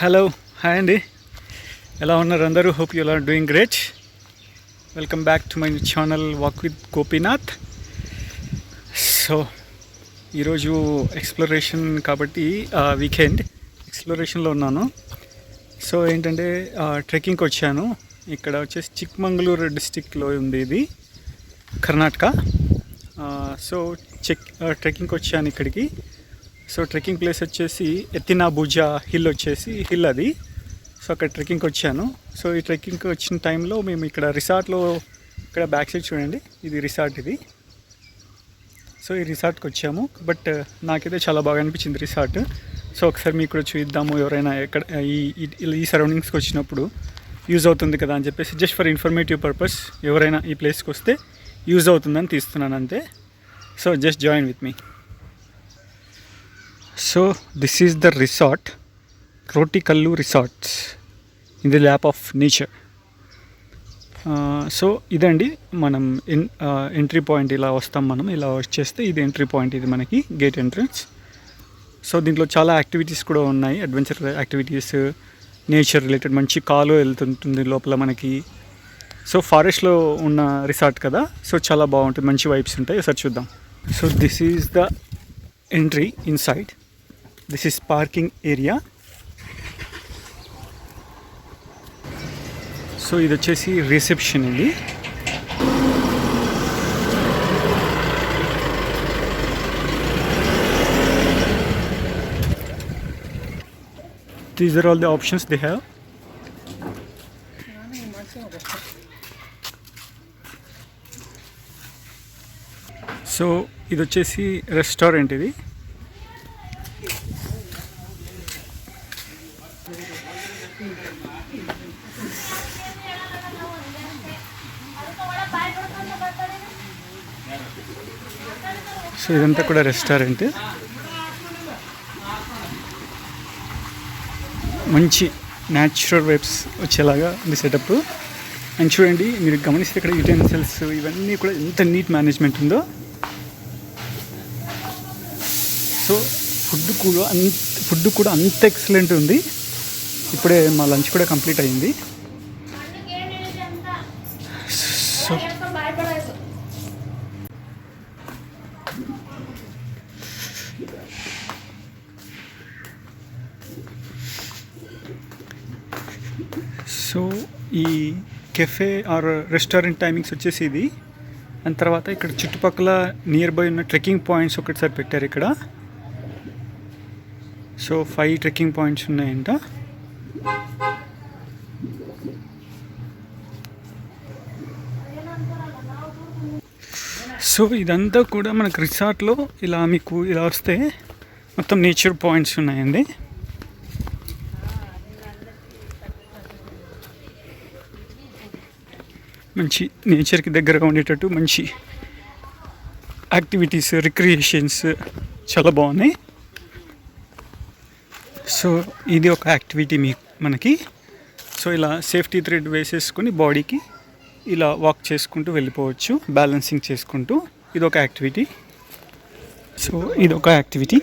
Hello, hi అండి. ఎలా ఉన్నారు అందరూ? Hope you are doing great. Welcome back to my channel walk with Gopinath. So ఈరోజు ఎక్స్ప్లోరేషన్ కాబట్టి వీకెండ్ ఎక్స్ప్లోరేషన్లో ఉన్నాను. సో ఏంటంటే ట్రెక్కింగ్కి వచ్చాను. ఇక్కడ వచ్చేసి చిక్మంగళూరు డిస్టిక్లో ఉంది ఇది, కర్ణాటక. సో ట్రెక్కింగ్కి వచ్చాను ఇక్కడికి. సో ట్రెక్కింగ్ ప్లేస్ వచ్చేసి ఎత్తినాభుజా హిల్ హిల్ అది. సో అక్కడ ట్రెక్కింగ్కి వచ్చాను. సో ఈ ట్రెక్కింగ్కి వచ్చిన టైంలో మేము ఇక్కడ రిసార్ట్లో, ఇక్కడ బ్యాక్ సైడ్ చూడండి, ఇది రిసార్ట్ ఇది. సో ఈ రిసార్ట్కి వచ్చాము. బట్ నాకైతే చాలా బాగా అనిపించింది రిసార్ట్. సో ఒకసారి మీకు కూడా చూద్దాము, ఎవరైనా ఎక్కడ ఈ సరౌండింగ్స్కి వచ్చినప్పుడు యూజ్ అవుతుంది కదా అని చెప్పేసి, జస్ట్ ఫర్ ఇన్ఫర్మేటివ్ పర్పస్ ఎవరైనా ఈ ప్లేస్కి వస్తే యూజ్ అవుతుందని తీస్తున్నాను అంతే. So just join with me. So this is the resort, Rotikallu Resorts in the lap of nature. So ఇదండి మనం ఎంట్రీ పాయింట్. ఇలా వస్తాం మనం, ఇలా వచ్చేస్తే ఇది ఎంట్రీ పాయింట్, ఇది మనకి గేట్ ఎంట్రన్స్. సో దీంట్లో చాలా యాక్టివిటీస్ కూడా ఉన్నాయి, అడ్వెంచర్ యాక్టివిటీస్, నేచర్ రిలేటెడ్. మంచి కాలు వెళ్తుంటుంది లోపల మనకి. సో ఫారెస్ట్లో ఉన్న రిసార్ట్ కదా, సో చాలా బాగుంటుంది, మంచి వైబ్స్ ఉంటాయి. ఒకసారి చూద్దాం. So this is the entry inside. This is parking area. So ఇది వచ్చేసి రిసెప్షన్ ఇది. These are all the options they have. So ఇది వచ్చేసి రెస్టారెంట్ ఇది. సో ఇదంతా కూడా రెస్టారెంట్. మంచి న్యాచురల్ వైబ్స్ వచ్చేలాగా ఉంది సెటప్. అండ్ చూడండి, మీరు గమనిస్తే ఇక్కడ యుటెన్సిల్స్ ఇవన్నీ కూడా ఎంత నీట్ మేనేజ్మెంట్ ఉందో. సో ఫుడ్ కూడా అంత ఎక్సలెంట్ ఉంది. ఇప్పుడే మా లంచ్ కూడా కంప్లీట్ అయింది. సో సో ఈ కెఫే ఆర్ రెస్టారెంట్ టైమింగ్స్ వచ్చేసి ఇది. దాని తర్వాత ఇక్కడ చుట్టుపక్కల నియర్ బై ఉన్న ట్రెక్కింగ్ పాయింట్స్ ఒకటిసారి పెట్టారు ఇక్కడ. సో 5 ట్రెక్కింగ్ పాయింట్స్ ఉన్నాయంట. సో ఇదంతా కూడా మనకు రిసార్ట్లో మీకు ఇలా వస్తే మొత్తం నేచర్ పాయింట్స్ ఉన్నాయండి. మంచి నేచర్కి దగ్గరగా ఉండేటట్టు మంచి యాక్టివిటీస్, రిక్రియేషన్స్ చాలా బాగున్నాయి. సో ఇది ఒక యాక్టివిటీ మనకి. సో ఇలా సేఫ్టీ థ్రెడ్ వేసేసుకొని బాడీకి ఇలా వాక్ చేసుకుంటూ వెళ్ళిపోవచ్చు, బ్యాలెన్సింగ్ చేసుకుంటూ. ఇదొక యాక్టివిటీ. సో ఇదొక యాక్టివిటీ.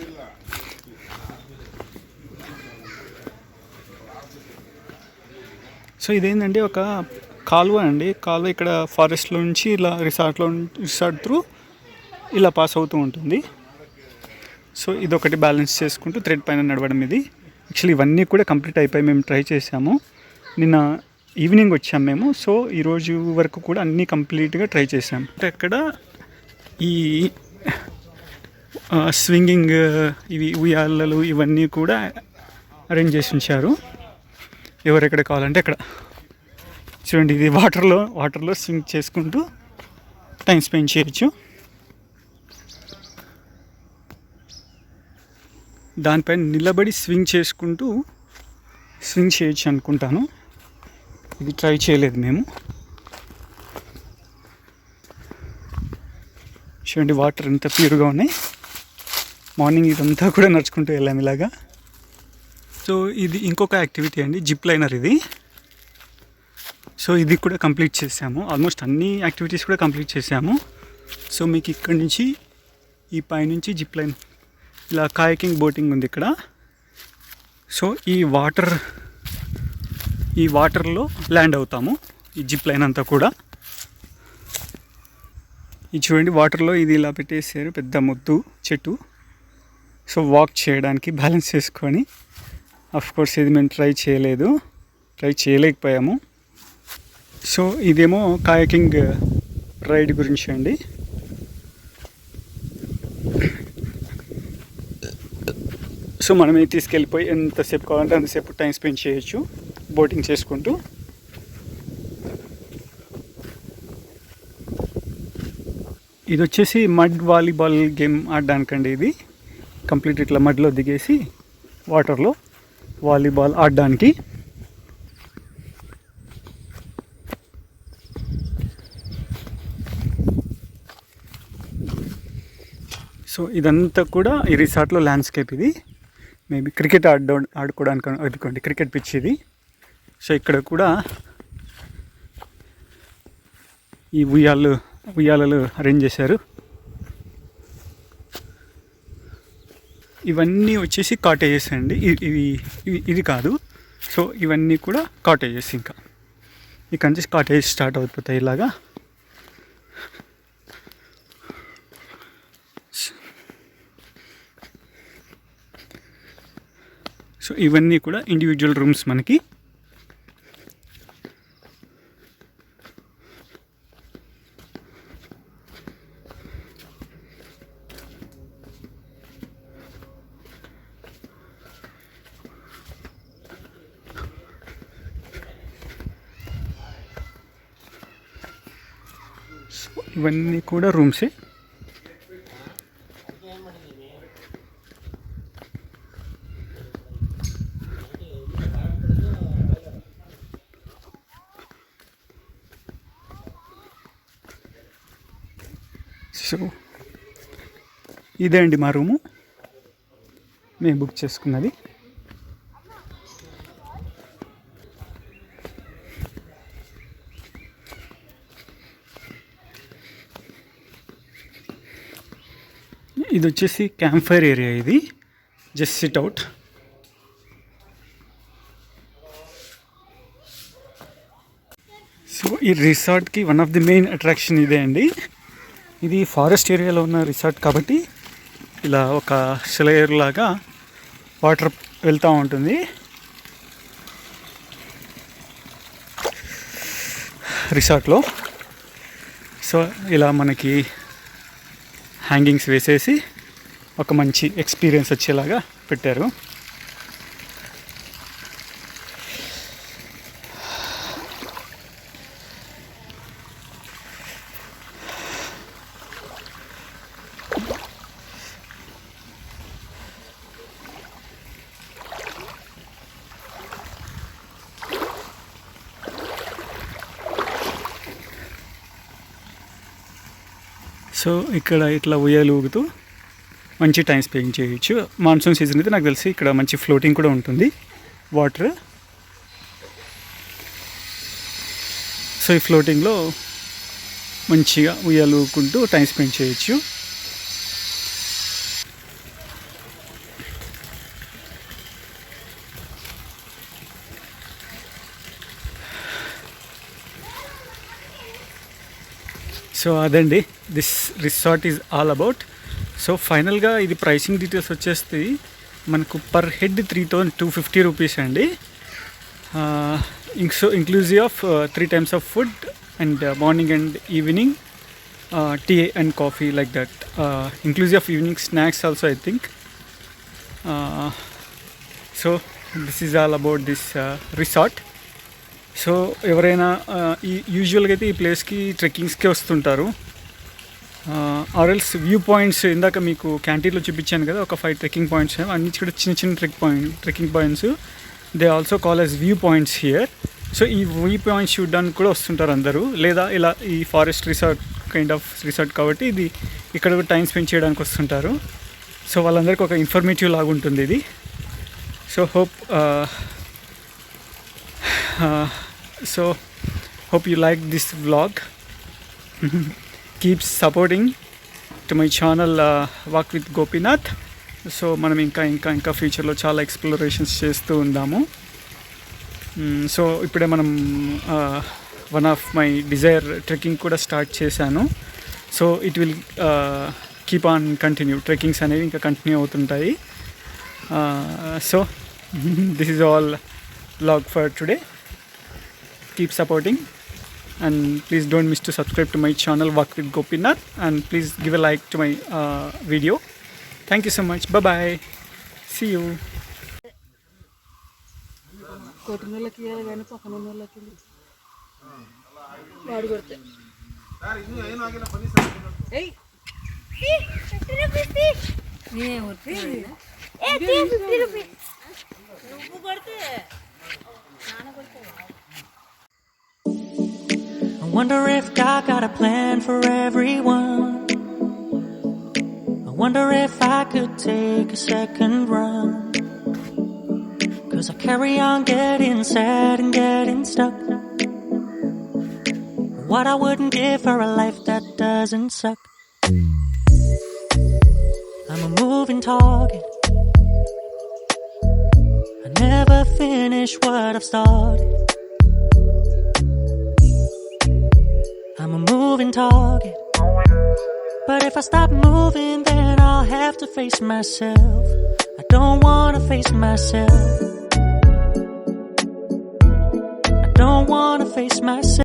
సో ఇదేంటంటే ఒక కాలువ అండి. కాలువ ఇక్కడ ఫారెస్ట్లో నుంచి ఇలా రిసార్ట్ త్రూ ఇలా పాస్ అవుతూ ఉంటుంది. సో ఇదొకటి బ్యాలెన్స్ చేసుకుంటూ థ్రెడ్ పైన నడవడం ఇది. యాక్చువల్లీ ఇవన్నీ కూడా కంప్లీట్ అయిపోయి మేము ట్రై చేసాము. నిన్న ఈవినింగ్ వచ్చాము మేము. సో ఈరోజు వరకు కూడా అన్నీ కంప్లీట్గా ట్రై చేసాము. అక్కడ ఈ స్వింగింగ్, ఇవి ఉయ్యాలలు ఇవన్నీ కూడా అరేంజ్ చేసి ఉంచారు. ఎవరెక్కడ కావాలంటే అక్కడ. చూడండి, ఇది వాటర్లో స్వింగ్ చేసుకుంటూ టైం స్పెండ్ చేయొచ్చు. దానిపైన నిలబడి స్వింగ్ చేయొచ్చు అనుకుంటాను. ఇది ట్రై చేయలేదు మేము. చూడండి, వాటర్ ఎంత ప్యూర్గా ఉన్నాయి. మార్నింగ్ ఇదంతా కూడా నడుచుకుంటూ వెళ్ళాము ఇలాగా. సో ఇది ఇంకొక యాక్టివిటీ అండి, జిప్ లైనర్ ఇది. సో ఇది కూడా కంప్లీట్ చేసాము. ఆల్మోస్ట్ అన్ని యాక్టివిటీస్ కూడా కంప్లీట్ చేసాము. సో మీకు ఇక్కడి నుంచి ఈ పైనుంచి జిప్ లైన్ ఇలా కాయకింగ్ బోటింగ్ ఉంది ఇక్కడ. సో ఈ వాటర్లో ల్యాండ్ అవుతాము. ఈ జిప్ లైన్ అంతా కూడా ఇది చూడండి, వాటర్లో ఇది ఇలా పెట్టేసారు, పెద్ద ముద్దు చెట్టు. సో వాక్ చేయడానికి బ్యాలెన్స్ చేసుకొని, కోర్స్ ఇది మేము ట్రై చేయలేకపోయాము. సో ఇదేమో కాయకింగ్ రైడ్ గురించి అండి. సో మనమే తీసుకెళ్ళిపోయి ఎంతసేపు కావాలంటే అంతసేపు టైం స్పెండ్ చేయొచ్చు బోటింగ్ చేసుకుంటూ. ఇది వచ్చేసి మడ్ వాలీబాల్ గేమ్ ఆడడానికండి. ఇది కంప్లీట్ ఇట్లా మడ్లో దిగేసి వాటర్లో వాలీబాల్ ఆడడానికి. సో ఇదంతా కూడా ఈ రిసార్ట్లో ల్యాండ్స్కేప్. ఇది మేబీ క్రికెట్ ఆడుకోవడానికి అనుకోండి, క్రికెట్ పిచ్ ఇది. సో ఇక్కడ కూడా ఈ ఉయ్యాలలు అరేంజ్ చేశారు. ఇవన్నీ వచ్చేసి కాటేజెస్ అండి. ఇది కాదు. సో ఇవన్నీ కూడా కాటేజెస్. ఇంకా ఇక్కడ నుంచి కాటేజెస్ స్టార్ట్ అయిపోతాయి ఇలాగా. సో ఇవన్నీ కూడా ఇండివిజువల్ రూమ్స్ మనకి. సో ఇవన్నీ కూడా రూమ్సే. సో ఇదే అండి మా రూము, మేము బుక్ చేసుకున్నది. ఇది వచ్చేసి క్యాంప్ ఫైర్ ఏరియా. ఇది జస్ట్ సిట్ అవుట్. సో ఈ రిసార్ట్కి one of the main attraction ఇదే అండి. ఇది ఫారెస్ట్ ఏరియాలో ఉన్న రిసార్ట్ కాబట్టి ఇలా ఒక సెలయేరు లాగా వాటర్ వెళ్తూ ఉంటుంది. రిసార్ట్లో సో ఇలా మనకి హ్యాంగింగ్స్ వేసేసి ఒక మంచి ఎక్స్పీరియన్స్ వచ్చేలాగా పెట్టారు. సో ఇక్కడ ఇట్లా ఉయ్యాలు ఊగుతూ మంచి టైం స్పెండ్ చేయొచ్చు. మాన్సూన్ సీజన్ అయితే నాకు తెలిసి ఇక్కడ మంచి ఫ్లోటింగ్ కూడా ఉంటుంది వాటర్. సో ఈ ఫ్లోటింగ్లో మంచిగా ఉయ్యాలు ఊగుకుంటూ టైం స్పెండ్ చేయొచ్చు. సో అదండి this resort is all about. So ఫైనల్గా ఇది ప్రైసింగ్ డీటెయిల్స్ వచ్చేస్తే మనకు పర్ హెడ్ 3,250 రూపీస్ అండి. So inclusive of 3 times of food and morning and evening tea and coffee like that. Inclusive of evening snacks also I think. So this is all about this resort. So ఎవరైనా యూజువల్గా అయితే ఈ ప్లేస్కి ట్రెక్కింగ్స్కే వస్తుంటారు. ఆర్ఎల్స్ view points ఇందాక మీకు క్యాంటీన్లో చూపించాను కదా, ఒక 5 ట్రెక్కింగ్ పాయింట్స్ అన్ని కూడా చిన్న చిన్న trekking points. They also call as view points here. So ఈ వ్యూ పాయింట్స్ చూడడానికి కూడా వస్తుంటారు అందరూ. లేదా ఇలా ఈ forest resort kind of resort కాబట్టి ఇది ఇక్కడ కూడా టైం స్పెండ్ చేయడానికి వస్తుంటారు. సో వాళ్ళందరికీ ఒక ఇన్ఫర్మేటివ్ లాగా ఉంటుంది ఇది. So hope you like this vlog. Keep supporting to my channel Walk with Gopinath. So మనం ఇంకా ఫ్యూచర్లో చాలా ఎక్స్ప్లోరేషన్స్ చేస్తూ ఉందాము. సో ఇప్పుడే మనం one of my Dzire trekking కూడా స్టార్ట్ చేశాను. So it will keep on continue, trekkings అనేవి ఇంకా కంటిన్యూ అవుతుంటాయి. So this is all vlog for today. Keep supporting and please don't miss to subscribe to my channel Walk with Gopinath, and please give a like to my video. Thank you so much. Bye bye. See you. కొట్టినోళ్ళకి ఇవ్వాలి కానీ పక్కన వాళ్ళకి వాడు కొడితే నువ్వు కొడితే I wonder if God got a plan for everyone. I wonder if I could take a second run. 'Cause I carry on getting sad and getting stuck. What I wouldn't give for a life that doesn't suck. I'm a moving target. I never finish what I've started. I'm a moving target. But if I stop moving, then I'll have to face myself. I don't wanna face myself. I don't wanna face myself.